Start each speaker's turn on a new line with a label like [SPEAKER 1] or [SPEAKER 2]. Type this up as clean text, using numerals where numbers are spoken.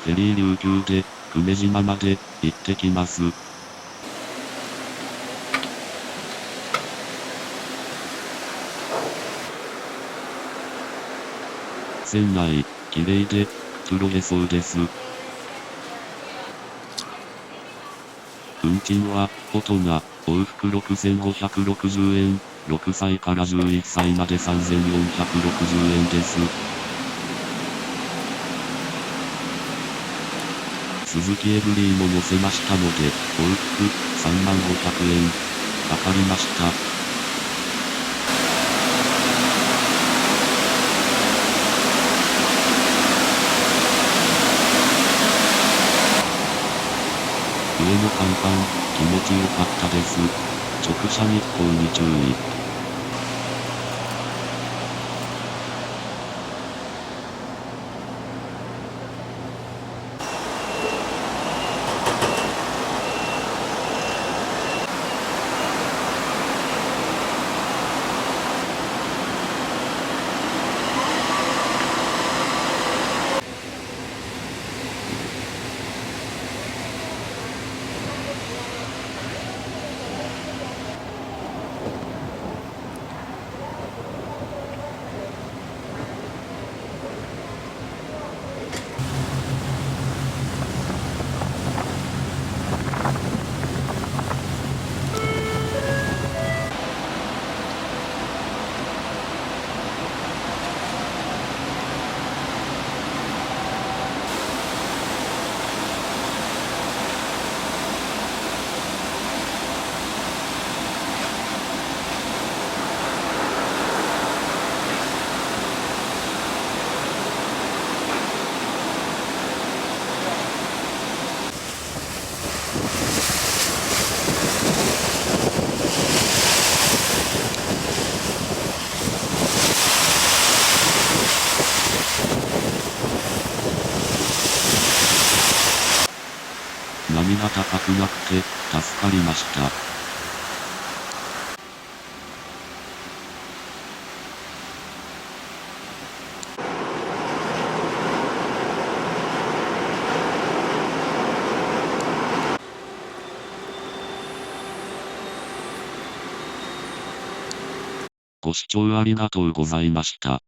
[SPEAKER 1] フェリー琉球で、久米島まで、行ってきます。船内、綺麗で、くつろげそうです。運賃は、大人、往復6560円、6歳から11歳まで3460円です。鈴木エブリーも乗せましたので、往復30500円。かかりました。上の看板、気持ちよかったです。直射日光に注意。波が高くなくて、助かりました。ご視聴ありがとうございました。